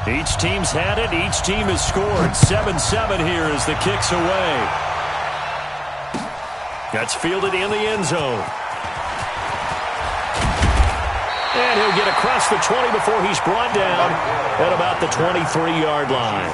Each team's had it. Each team has scored. 7-7 here as the kick's away. That's fielded in the end zone. And he'll get across the 20 before he's brought down at about the 23-yard line.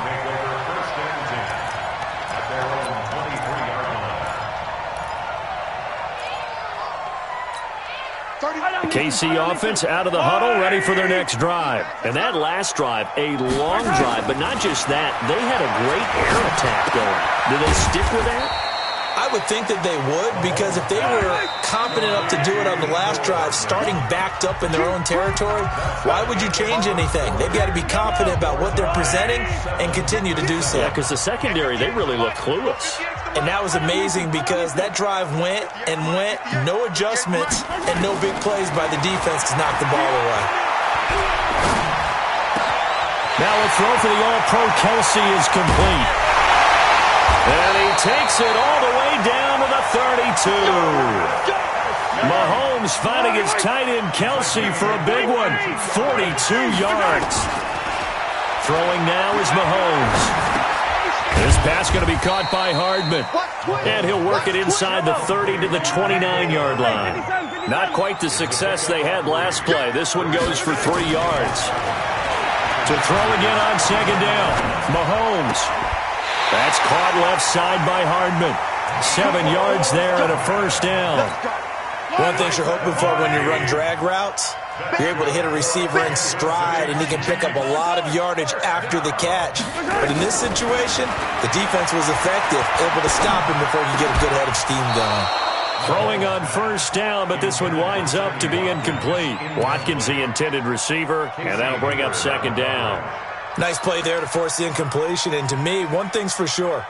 The KC offense out of the huddle, ready for their next drive. And that last drive, a long drive, but not just that. They had a great air attack going. Do they stick with that? I would think that they would, because if they were confident enough to do it on the last drive, starting backed up in their own territory, why would you change anything? They've got to be confident about what they're presenting and continue to do so. Yeah, because the secondary, they really look clueless. And that was amazing because that drive went and went, no adjustments, and no big plays by the defense to knock the ball away. Now a throw for the All-Pro Kelsey is complete. And he takes it all the way down to the 32. Mahomes finding his tight end Kelsey for a big one. 42 yards. Throwing now is Mahomes. This pass going to be caught by Hardman. And he'll work it inside the 30 to the 29-yard line. Not quite the success they had last play. This one goes for 3 yards. To throw again on second down. Mahomes. That's caught left side by Hardman. 7 yards there and a first down. One thing you're hoping for when you run drag routes, you're able to hit a receiver in stride, and he can pick up a lot of yardage after the catch. But in this situation, the defense was effective, able to stop him before he could get a good head of steam going. Throwing on first down, but this one winds up to be incomplete. Watkins, the intended receiver, and that'll bring up second down. Nice play there to force the incompletion. And to me, one thing's for sure.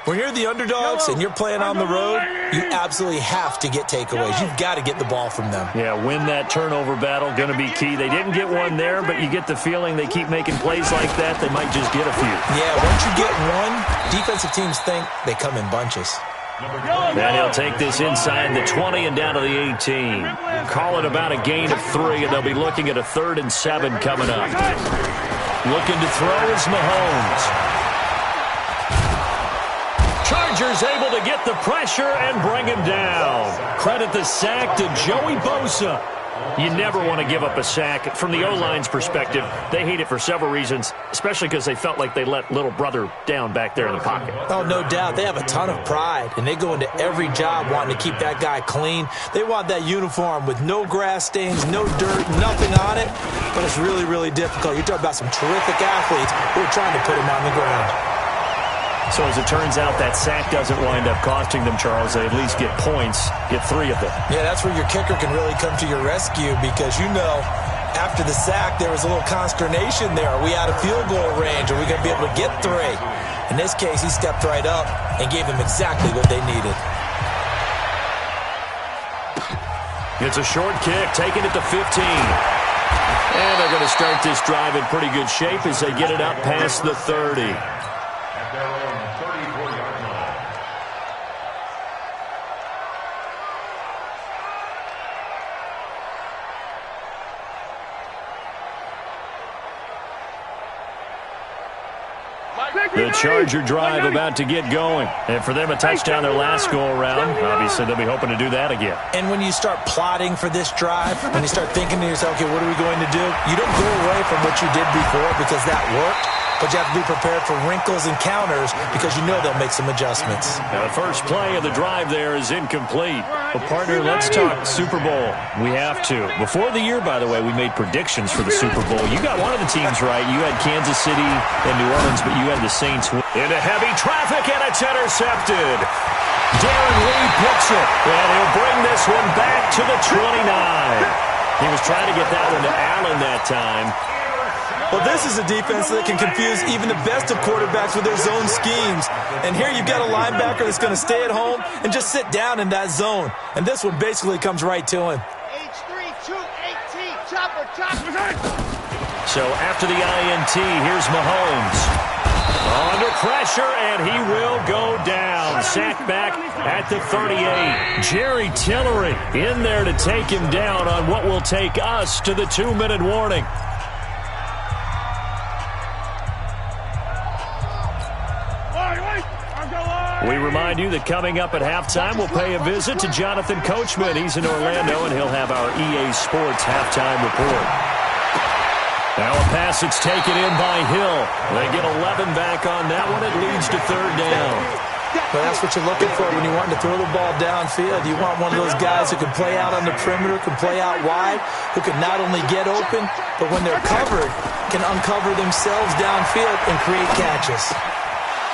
When you're the underdogs and you're playing on the road, you absolutely have to get takeaways. You've got to get the ball from them. Yeah, win that turnover battle, going to be key. They didn't get one there, but you get the feeling they keep making plays like that, they might just get a few. Yeah, once you get one, defensive teams think they come in bunches. And he'll take this inside the 20 and down to the 18. Call it about a gain of 3, and they'll be looking at a 3rd and 7 coming up. Looking to throw is Mahomes. Chargers able to get the pressure and bring him down. Credit the sack to Joey Bosa. You never want to give up a sack. From the O-line's perspective, they hate it for several reasons, especially because they felt like they let little brother down back there in the pocket. Oh, no doubt. They have a ton of pride, and they go into every job wanting to keep that guy clean. They want that uniform with no grass stains, no dirt, nothing on it, but it's really, really difficult. You're talking about some terrific athletes who are trying to put him on the ground. So as it turns out, that sack doesn't wind up costing them, Charles. They at least get points, get 3 of them. Yeah, that's where your kicker can really come to your rescue because, you know, after the sack, there was a little consternation there. Are we out of field goal range? Are we going to be able to get 3? In this case, he stepped right up and gave them exactly what they needed. It's a short kick, taking it to 15. And they're going to start this drive in pretty good shape as they get it up past the 30. The Charger drive about to get going. And for them, a touchdown their last go-around. Obviously, they'll be hoping to do that again. And when you start plotting for this drive, when you start thinking to yourself, okay, what are we going to do? You don't go away from what you did before because that worked. But you have to be prepared for wrinkles and counters because you know they'll make some adjustments. Now, the first play of the drive there is incomplete. Well, partner, let's talk Super Bowl. We have to. Before the year, by the way, we made predictions for the Super Bowl. You got one of the teams right. You had Kansas City and New Orleans, but you had the Saints win. Into heavy traffic, and it's intercepted. Darren Lee picks it, and he'll bring this one back to the 29. He was trying to get that one to Allen that time. Well, this is a defense that can confuse even the best of quarterbacks with their zone schemes. And here you've got a linebacker that's going to stay at home and just sit down in that zone. And this one basically comes right to him. H3-2-18, chopper. So after the INT, here's Mahomes. Under pressure, and he will go down. Sacked back at the 38. Jerry Tillery in there to take him down on what will take us to the 2-minute warning. We remind you that coming up at halftime, we'll pay a visit to Jonathan Coachman. He's in Orlando, and he'll have our EA Sports halftime report. Now a pass that's taken in by Hill. They get 11 back on that one. It leads to third down. Well, that's what you're looking for when you want to throw the ball downfield. You want one of those guys who can play out on the perimeter, can play out wide, who can not only get open, but when they're covered, can uncover themselves downfield and create catches.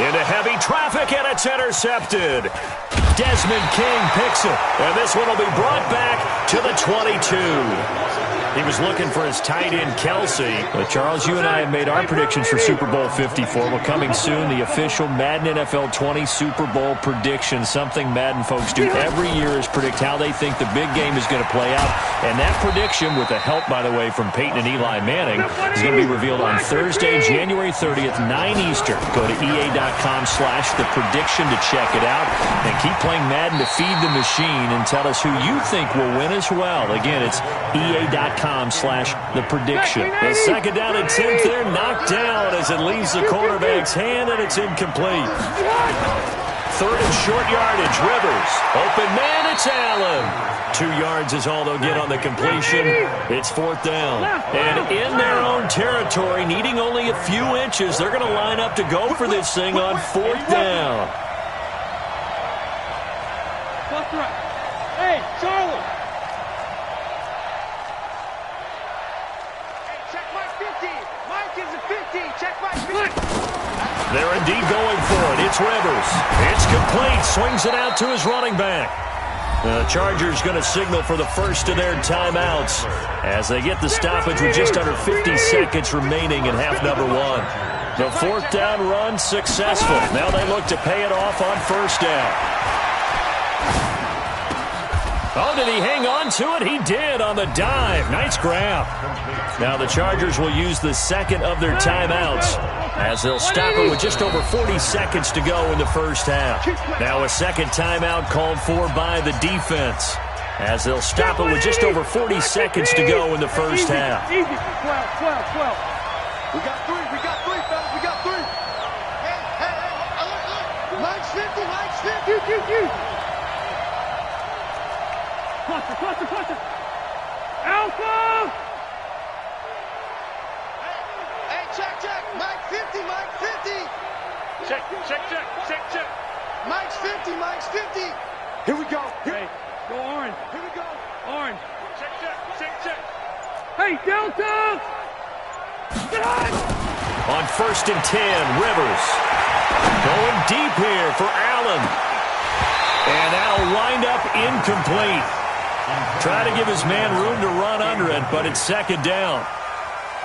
Into heavy traffic, and it's intercepted. Desmond King picks it, and this one will be brought back to the 22. He was looking for his tight end, Kelsey. But Charles, you and I have made our predictions for Super Bowl 54. Well, coming soon, the official Madden NFL 20 Super Bowl prediction. Something Madden folks do every year is predict how they think the big game is going to play out. And that prediction, with the help, by the way, from Peyton and Eli Manning, is going to be revealed on Thursday, January 30th, 9 Eastern. Go to EA.com/theprediction to check it out. And keep playing Madden to feed the machine and tell us who you think will win as well. Again, it's EA.com/theprediction. The second down and 10th there, knocked down as it leaves the quarterback's hand, and it's incomplete. Third and short yardage, Rivers. Open man, it's Allen. 2 yards is all they'll get on the completion. It's fourth down. And in their own territory, needing only a few inches, they're going to line up to go for this thing on fourth down. Hey, Charlie. They're indeed going for it. It's Rivers. It's complete. Swings it out to his running back. The Chargers going to signal for the first of their timeouts as they get the stoppage with just under 50 seconds remaining in half number one. The fourth down run successful. Now they look to pay it off on first down. Oh, did he hang on to it? He did on the dive. Nice grab. Now the Chargers will use the second of their timeouts as they'll stop it with just over 40 seconds to go in the first half. Now a second timeout called for by the defense as they'll stop it with just over 40 seconds to go in the first half. 12. We got three, fellas. We got three. Hey, look. Mike's 50. Cluster. Alpha! Hey, check. Mike 50. Check. Mike's 50. Here we go. Hey, go orange. Here we go. Orange. Check. Hey, Delta! Get on! On first and 10, Rivers. Going deep here for Allen. And that'll wind up incomplete. Try to give his man room to run under it, but it's second down.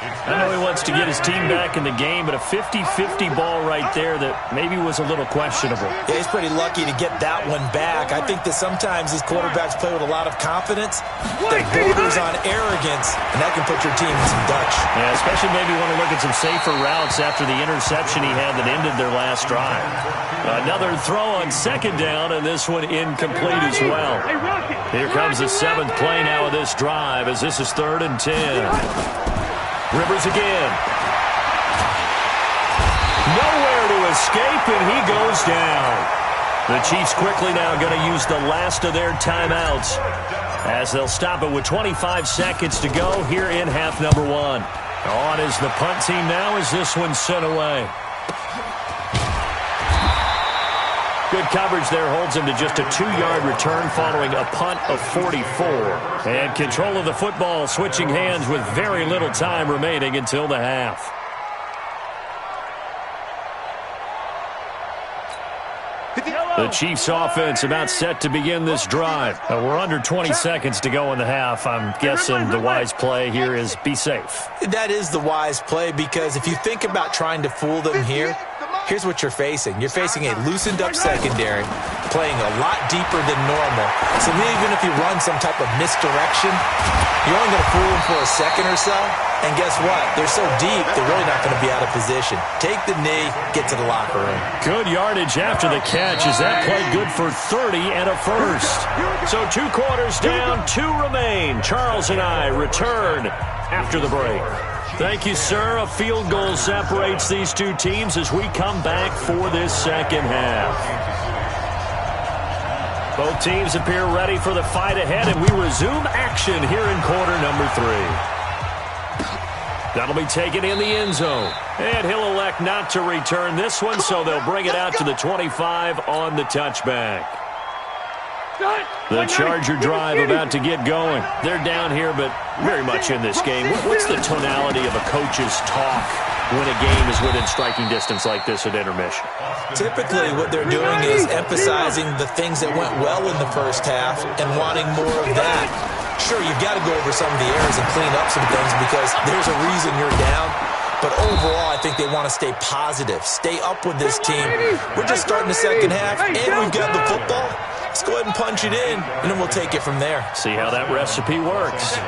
I know he wants to get his team back in the game, but a 50-50 ball right there that maybe was a little questionable. Yeah, he's pretty lucky to get that one back. I think that sometimes these quarterbacks play with a lot of confidence that borders on arrogance, and that can put your team in some Dutch. Yeah, especially maybe want to look at some safer routes after the interception he had that ended their last drive. Another throw on second down, and this one incomplete as well. Here comes the seventh play now of this drive as this is 3rd and 10. Rivers again. Nowhere to escape, and he goes down. The Chiefs quickly now going to use the last of their timeouts as they'll stop it with 25 seconds to go here in half number one. On is the punt team now as this one's sent away. Good coverage there holds him to just a 2-yard return following a punt of 44. And control of the football switching hands with very little time remaining until the half. The Chiefs offense about set to begin this drive. We're under 20 seconds to go in the half. I'm guessing the wise play here is be safe. That is the wise play because if you think about trying to fool them here, here's what you're facing. You're facing a loosened up secondary, playing a lot deeper than normal. So even if you run some type of misdirection, you're only going to fool them for a second or so. And guess what? They're so deep, they're really not going to be out of position. Take the knee, get to the locker room. Good yardage after the catch as that played good for 30 and a first. So 2 quarters down, 2 remain. Charles and I return after the break. Thank you, sir. A field goal separates these two teams as we come back for this second half. Both teams appear ready for the fight ahead, and we resume action here in quarter number 3. That'll be taken in the end zone. And he'll elect not to return this one, so they'll bring it out to the 25 on the touchback. The Charger drive about to get going. They're down here, but very much in this game. What's the tonality of a coach's talk when a game is within striking distance like this at intermission? Typically, what they're doing is emphasizing the things that went well in the first half and wanting more of that. Sure, you've got to go over some of the errors and clean up some things because there's a reason you're down. But overall, I think they want to stay positive, stay up with this team. We're just starting the second half, and we've got the football. Let's go ahead and punch it in, and then we'll take it from there. See how that recipe works.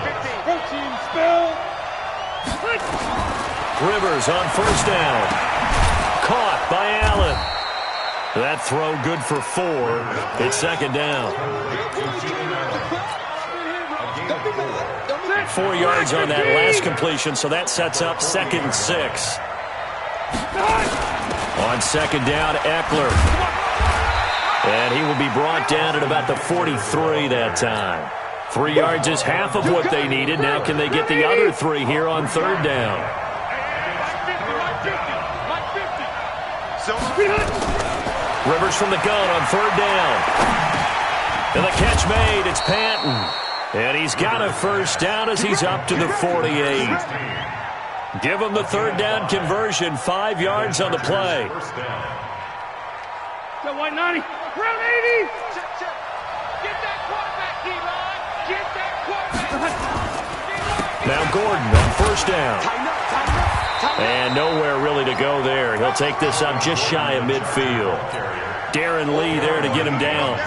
Rivers on first down. Caught by Allen. That throw good for 4. It's second down. 4 yards on that last completion, so that sets up 2nd and 6. On second down, Eckler. And he will be brought down at about the 43 that time. 3 yards is half of what they needed. Now can they get the other 3 here on third down? Rivers from the gun on third down. And the catch made. It's Panton. And he's got a first down as he's up to the 48. Give him the third down conversion. 5 yards on the play. White 90. Round 80. Get that quarterback, D-line. Get that quarterback. Now Gordon on first down. And nowhere really to go there. He'll take this up just shy of midfield. Darren Lee there to get him down.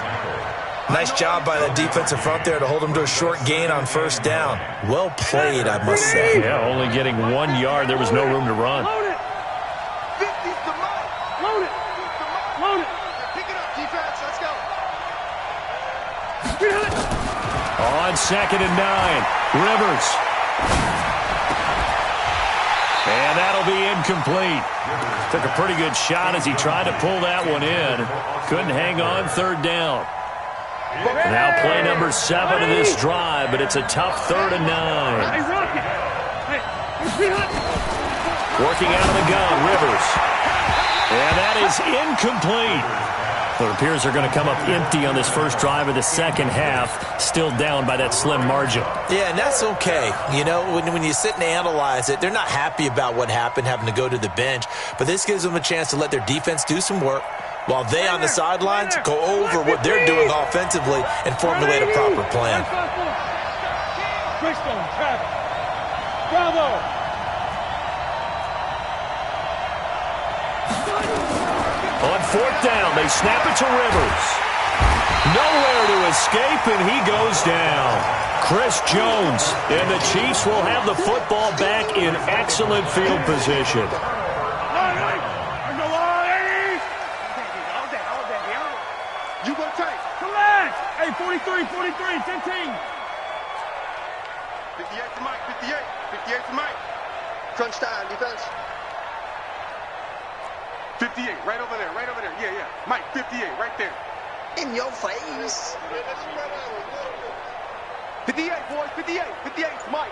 Nice job by the defensive front there to hold him to a short gain on first down. Well played, I must say. Yeah, only getting 1 yard. There was no room to run. Load it. 50's the mark. Load it. Load it. Pick it up, defense. Let's go. On second and 9, Rivers. And that'll be incomplete. Took a pretty good shot as he tried to pull that one in. Couldn't hang on third down. Now play number 7 of this drive, but it's a tough 3rd and 9. Working out of the gun, Rivers. And that is incomplete. It appears they're going to come up empty on this first drive of the second half, still down by that slim margin. Yeah, and that's okay. You know, when you sit and analyze it, they're not happy about what happened, having to go to the bench. But this gives them a chance to let their defense do some work while they on the sidelines go over what they're doing offensively and formulate a proper plan. Bravo. On fourth down, they snap it to Rivers. Nowhere to escape, and he goes down. Chris Jones, and the Chiefs will have the football back in excellent field position. You go tight. Relax. Hey, 43, 15. 58 to Mike, 58. 58 to Mike. Crunch time, defense. 58, right over there. Yeah. Mike, 58, right there. In your face. 58, boys, 58. 58, Mike.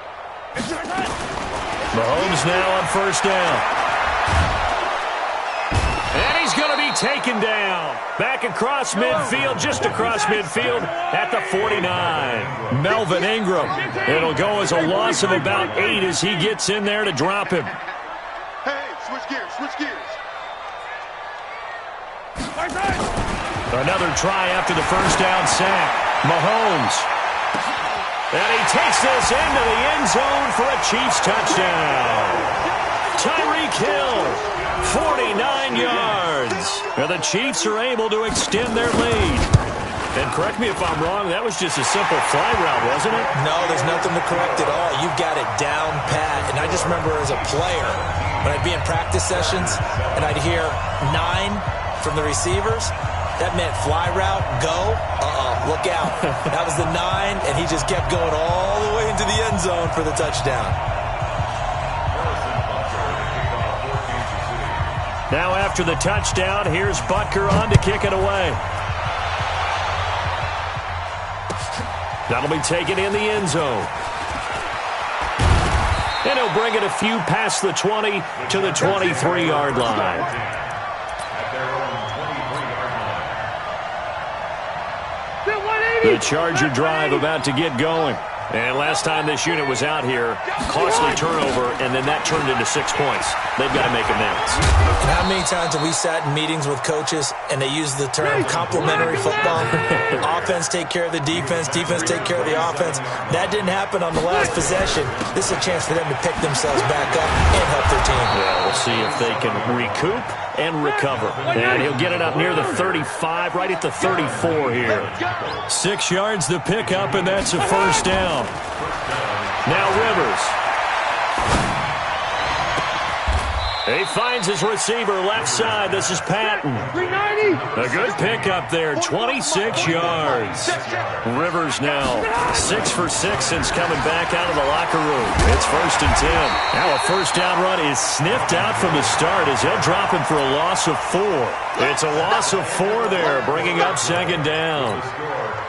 Mahomes now on first down. And he's going to be taken down. Back across midfield, just across midfield at the 49. Melvin Ingram. It'll go as a loss of about 8 as he gets in there to drop him. Hey, switch gears. Another try after the first down sack. Mahomes. And he takes this into the end zone for a Chiefs touchdown. Tyreek Hill, 49 yards. And the Chiefs are able to extend their lead. And correct me if I'm wrong, that was just a simple fly route, wasn't it? No, there's nothing to correct at all. You've got it down pat. And I just remember as a player, when I'd be in practice sessions and I'd hear 9 from the receivers, that meant fly route, go, look out. That was the 9, and he just kept going all the way into the end zone for the touchdown. Now after the touchdown, here's Butker on to kick it away. That'll be taken in the end zone. And he'll bring it a few past the 20 to the 23-yard line. The Charger drive about to get going. And last time this unit was out here, costly turnover, and then that turned into 6 points. They've got to make amends. And how many times have we sat in meetings with coaches and they use the term complementary football? Offense take care of the defense, defense take care of the offense. That didn't happen on the last possession. This is a chance for them to pick themselves back up and help their team. Yeah, we'll see if they can recoup and recover. And he'll get it up near the 35, right at the 34 here. 6 yards the pickup, and that's a first down. Now Rivers. He finds his receiver left side. This is Patton. A good pickup there, 26 yards. Rivers now 6 for 6 since coming back out of the locker room. It's 1st and 10. Now a first down run is sniffed out from the start as they'll drop him for a loss of 4. It's a loss of 4 there, bringing up 2nd down.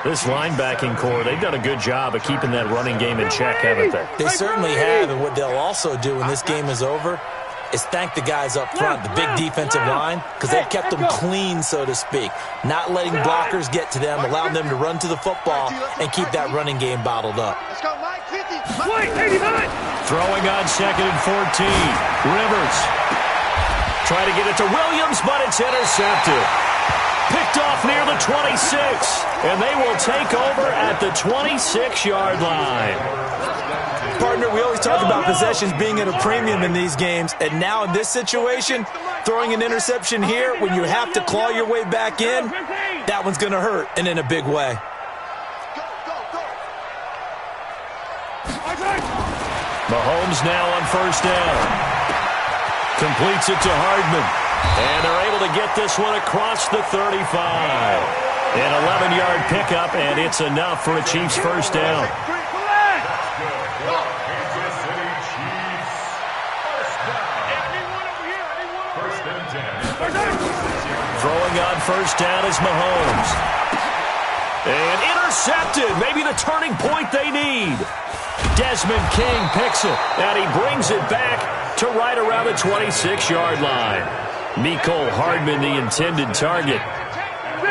This linebacking core, they've done a good job of keeping that running game in check, haven't they? They certainly have, and what they'll also do when this game is over is thank the guys up front, the big defensive line, because they've kept them clean, so to speak. Not letting blockers get to them, allowing them to run to the football and keep that running game bottled up. Throwing on 2nd and 14. Rivers. Try to get it to Williams, but it's intercepted. Picked off near the 26, and they will take over at the 26-yard line. Partner, we always talk about possessions being at a premium in these games, and now in this situation, throwing an interception here when you have to claw your way back in, that one's going to hurt, and in a big way. Mahomes now on first down. Completes it to Hardman. And they're able to get this one across the 35. An 11-yard pickup, and it's enough for a Chiefs first down. Throwing on first down is Mahomes. And intercepted. Maybe the turning point they need. Desmond King picks it, and he brings it back to right around the 26-yard line. Mecole Hardman, the intended target.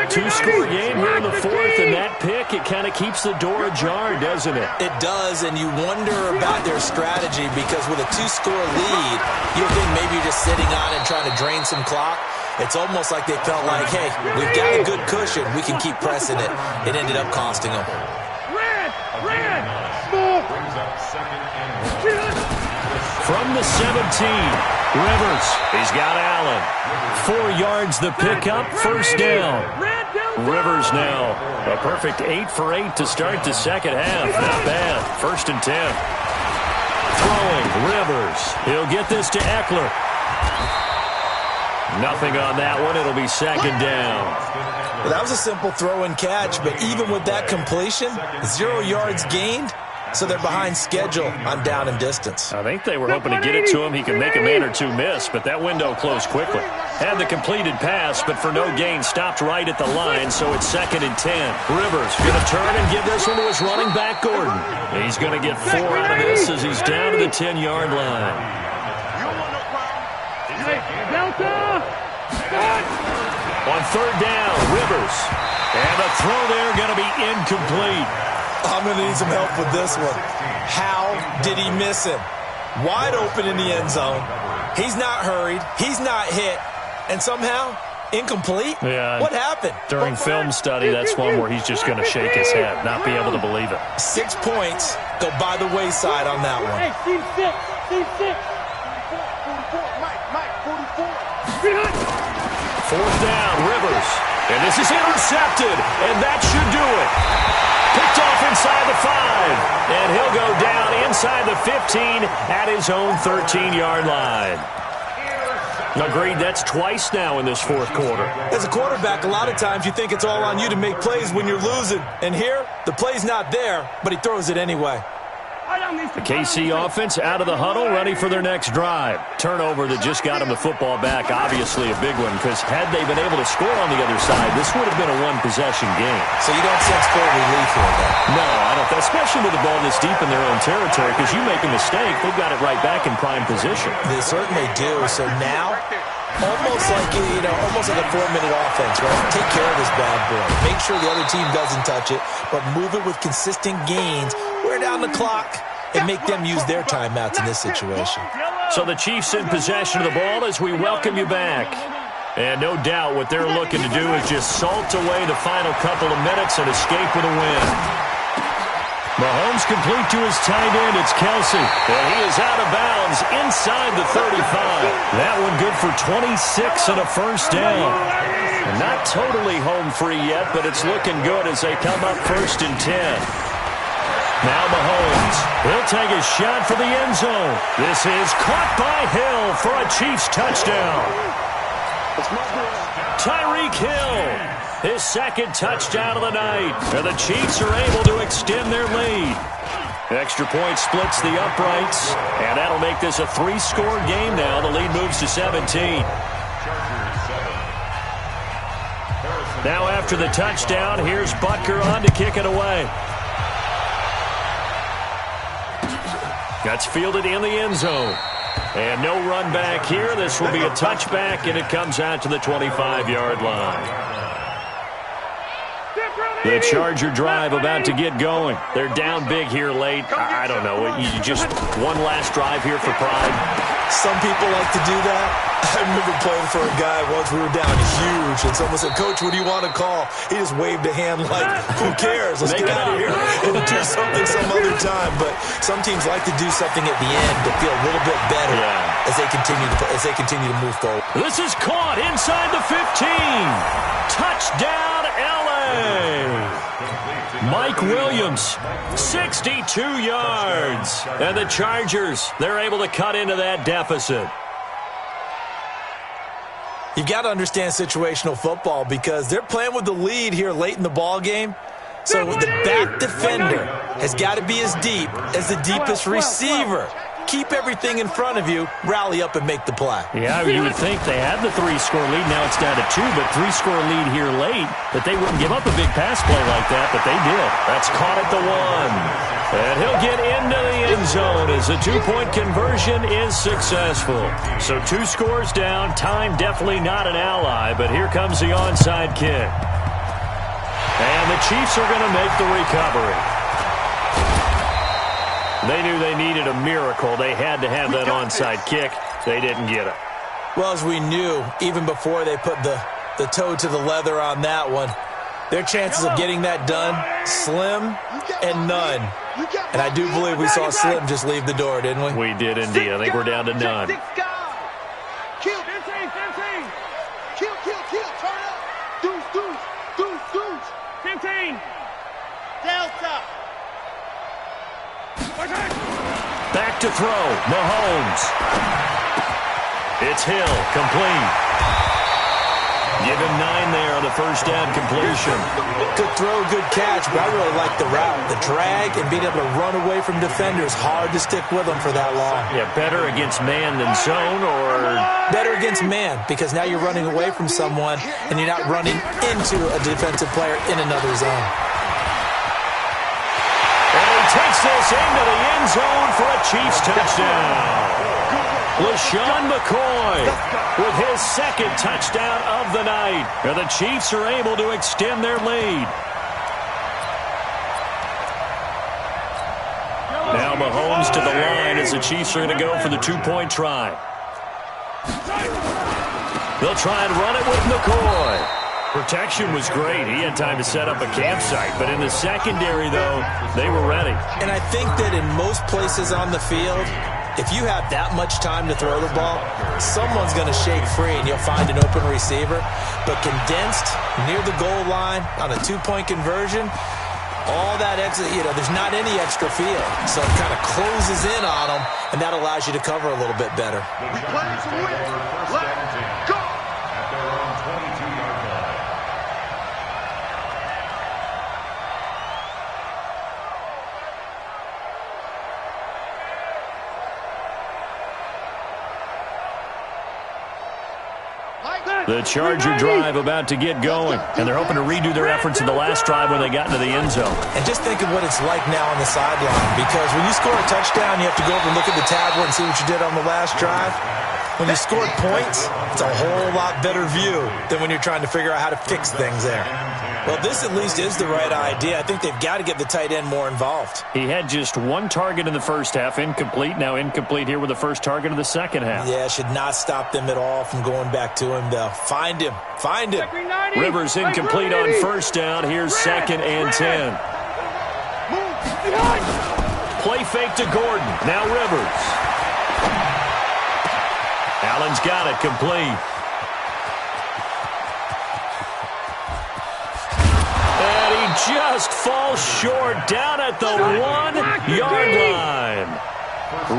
2-score game here in the 4th, and that pick, it kind of keeps the door ajar, doesn't it? It does, and you wonder about their strategy because with a 2-score lead, you think maybe you're just sitting on it and trying to drain some clock. It's almost like they felt like, hey, we've got a good cushion. We can keep pressing it. It ended up costing them. From the 17, Rivers. He's got Allen. 4 yards the pickup, first down. Rivers now a perfect 8 for 8 to start the second half. Not bad. 1st and 10. Throwing, Rivers. He'll get this to Eckler. Nothing on that one. It'll be 2nd down. Well, that was a simple throw and catch, but even with that completion, 0 yards gained. So they're behind schedule on down and distance. I think they were hoping to get it to him. He can make a man or two miss, but that window closed quickly. Had the completed pass, but for no gain, stopped right at the line, so it's 2nd and 10. Rivers going to turn and give this one to his running back, Gordon. He's going to get 4 out of this as he's down to the 10-yard line. On 3rd down, Rivers. And the throw there going to be incomplete. I'm going to need some help with this one. How did he miss him? Wide open in the end zone. He's not hurried. He's not hit. And somehow, incomplete? Yeah. What happened? During film study, that's one where he's just going to shake his head, not be able to believe it. 6 points go by the wayside on that one. Hey, team 6. Team 6. 44. 4th down, Rivers. And this is intercepted, and that should do it. Picked off inside the 5, and he'll go down inside the 15 at his own 13-yard line. Agreed, that's twice now in this 4th quarter. As a quarterback, a lot of times you think it's all on you to make plays when you're losing. And here, the play's not there, but he throws it anyway. The KC offense out of the huddle, ready for their next drive. Turnover that just got them the football back, obviously a big one, because had they been able to score on the other side, this would have been a one-possession game. So you don't sense full relief here, though? No, I don't, especially with the ball this deep in their own territory, because you make a mistake, they've got it right back in prime position. They certainly do. So now, almost like a 4-minute offense, right? Take care of this bad boy. Make sure the other team doesn't touch it, but move it with consistent gains. Wear down the clock and make them use their timeouts in this situation. So the Chiefs in possession of the ball as we welcome you back. And no doubt what they're looking to do is just salt away the final couple of minutes and escape with a win. Mahomes complete to his tight end. It's Kelsey. And he is out of bounds inside the 35. That one good for 26 and a first down. And not totally home free yet, but it's looking good as they come up 1st and 10. Now Mahomes. He'll take a shot for the end zone. This is caught by Hill for a Chiefs touchdown. Tyreek Hill, his second touchdown of the night. And the Chiefs are able to extend their lead. Extra point splits the uprights, and that'll make this a 3-score game now. The lead moves to 17. Now after the touchdown, here's Butker on to kick it away. That's fielded in the end zone. And no run back here. This will be a touchback, and it comes out to the 25-yard line. The Charger drive about to get going. They're down big here late. I don't know. You just one last drive here for pride. Some people like to do that. I remember playing for a guy once. We were down huge, and someone said, "Coach, what do you want to call?" He just waved a hand like, "Who cares? Let's get out of here and do something some other time." But some teams like to do something at the end to feel a little bit better as they continue to move forward. This is caught inside the 15. Touchdown, LA. Mike Williams, 62 yards. And the Chargers, they're able to cut into that deficit. You've got to understand situational football because they're playing with the lead here late in the ball game. So the back defender has got to be as deep as the deepest receiver. Keep everything in front of you, rally up and make the play. Yeah, you would think they had the 3-score lead. Now it's down to 2, but 3-score lead here late. That they wouldn't give up a big pass play like that, but they did. That's caught at the 1. And he'll get into the end zone as the 2-point conversion is successful. So 2 scores down. Time definitely not an ally, but here comes the onside kick. And the Chiefs are going to make the recovery. They knew they needed a miracle. They had to have that onside kick. They didn't get it. Well, as we knew, even before they put the toe to the leather on that one, their chances of getting that done, slim and none. And I do believe we saw Slim just leave the door, didn't we? We did indeed. I think we're down to none. Kill, 15. Kill, turn up. Deuce. 15. Delta. Back to throw. Mahomes. It's Hill. Complete. Give him 9 there on the first down completion. Good throw, good catch, but I really like the route. The drag and being able to run away from defenders. Hard to stick with them for that long. Yeah, better against man than zone, or? Better against man, because now you're running away from someone and you're not running into a defensive player in another zone. Takes this into the end zone for a Chiefs touchdown. LaShawn McCoy with his second touchdown of the night. And the Chiefs are able to extend their lead. Now Mahomes to the line as the Chiefs are going to go for the 2-point try. They'll try and run it with McCoy. Protection was great. He had time to set up a campsite. But in the secondary, though, they were ready. And I think that in most places on the field, if you have that much time to throw the ball, someone's going to shake free and you'll find an open receiver. But condensed near the goal line on a 2-point conversion, all that extra, there's not any extra field. So it kind of closes in on them, and that allows you to cover a little bit better. We playing to win. Let's go. The Charger drive about to get going, and they're hoping to redo their efforts in the last drive when they got into the end zone. And just think of what it's like now on the sideline, because when you score a touchdown, you have to go over and look at the tablet and see what you did on the last drive. When you scored points, it's a whole lot better view than when you're trying to figure out how to fix things there. Well, this at least is the right idea. I think they've got to get the tight end more involved. He had just one target in the first half, incomplete. Now incomplete here with the first target of the second half. Yeah, should not stop them at all from going back to him. They'll find him. Find him. Rivers incomplete on first down. Here's second and 10. Play fake to Gordon. Now Rivers. Allen's got it complete. And he just falls short down at the 1-yard line.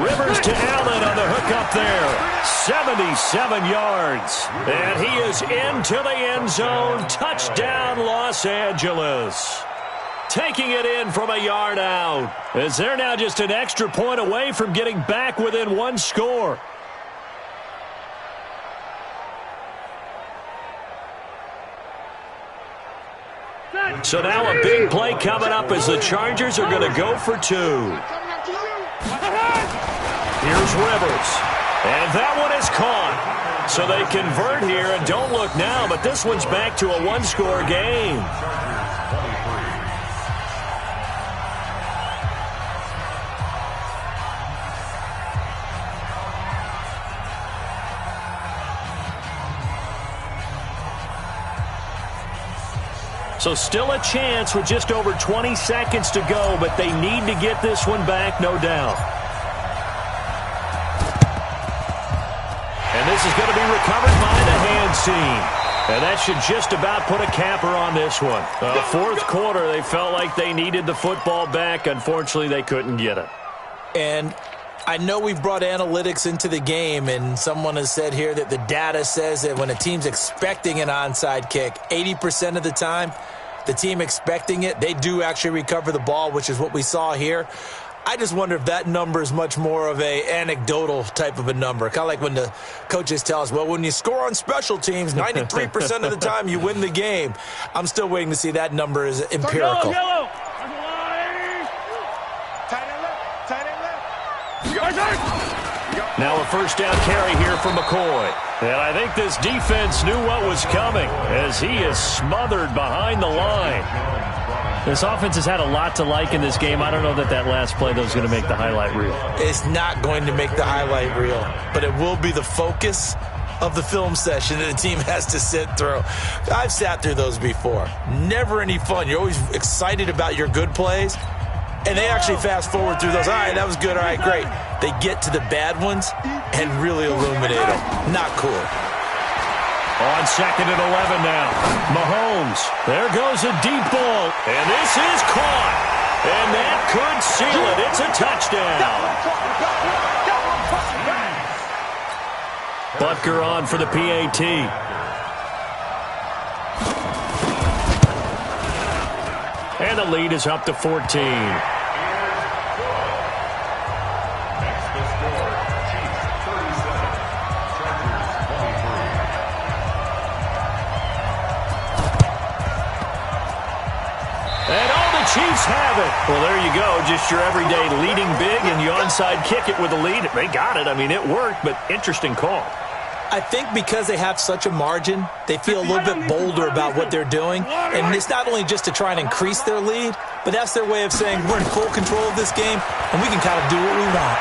Rivers to Allen on the hook up there. 77 yards. And he is into the end zone. Touchdown, Los Angeles. Taking it in from a yard out. As they're now just an extra point away from getting back within one score. So now a big play coming up as the Chargers are going to go for two. Here's Rivers. And that one is caught. So they convert here and don't look now, but this one's back to a one-score game. So still a chance with just over 20 seconds to go, but they need to get this one back, no doubt. And this is going to be recovered by the hands team. And that should just about put a capper on this one. Fourth quarter, they felt like they needed the football back. Unfortunately, they couldn't get it. And I know we've brought analytics into the game, and someone has said here that the data says that when a team's expecting an onside kick, 80% of the time, the team expecting it, they do actually recover the ball, which is what we saw here. I just wonder if that number is much more of a anecdotal type of a number. Kind of like when the coaches tell us, well, when you score on special teams, 93% of the time you win the game. I'm still waiting to see that number is empirical. Yellow. Now a first down carry here for McCoy. And I think this defense knew what was coming as he is smothered behind the line. This offense has had a lot to like in this game. I don't know that last play, though, is going to make the highlight reel. It's not going to make the highlight reel, but it will be the focus of the film session that the team has to sit through. I've sat through those before. Never any fun. You're always excited about your good plays, and they actually fast forward through those. All right, that was good. All right, great. They get to the bad ones and really illuminate them. Not cool. On second and 11 now. Mahomes. There goes a deep ball. And this is caught. And that could seal it. It's a touchdown. Butker on for the PAT. And the lead is up to 14. Chiefs have it. Well, there you go. Just your everyday leading big, and you onside kick it with a lead. They got it. I mean, it worked, but interesting call. I think because they have such a margin, they feel a little bit bolder about what they're doing. And it's not only just to try and increase their lead, but that's their way of saying we're in full control of this game, and we can kind of do what we want.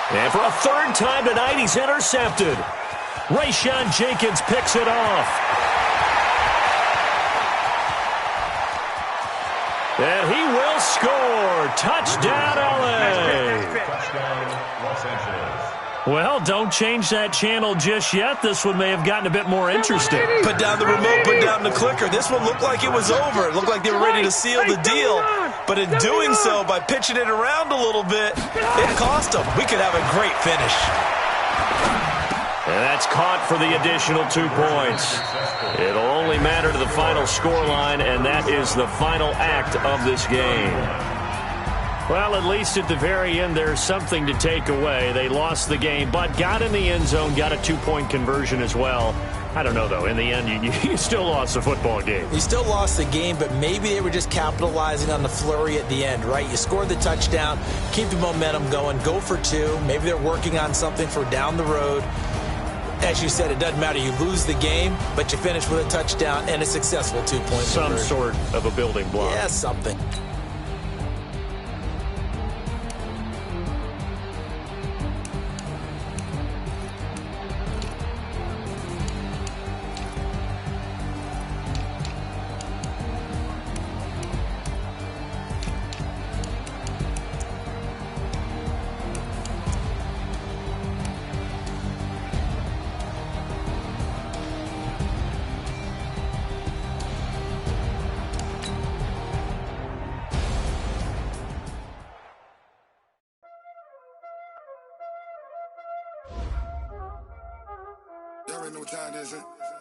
And for a third time tonight, he's intercepted. Rayshon Jenkins picks it off. And he will score. Touchdown, LA. Well, don't change that channel just yet. This one may have gotten a bit more interesting. Put down the remote, put down the clicker. This one looked like it was over. It looked like they were ready to seal the deal. But in doing so, by pitching it around a little bit, it cost them. We could have a great finish. And that's caught for the additional 2 points. It'll only matter to the final scoreline, and that is the final act of this game. Well, at least at the very end, there's something to take away. They lost the game, but got in the end zone, got a 2-point conversion as well. I don't know, though. In the end, you still lost the football game. You still lost the game, but maybe they were just capitalizing on the flurry at the end, right? You scored the touchdown, keep the momentum going, go for 2. Maybe they're working on something for down the road. As you said, it doesn't matter. You lose the game, but you finish with a touchdown and a successful 2-point conversion. Some sort of a building block. Yeah, something. Y'all already know what time it is, huh?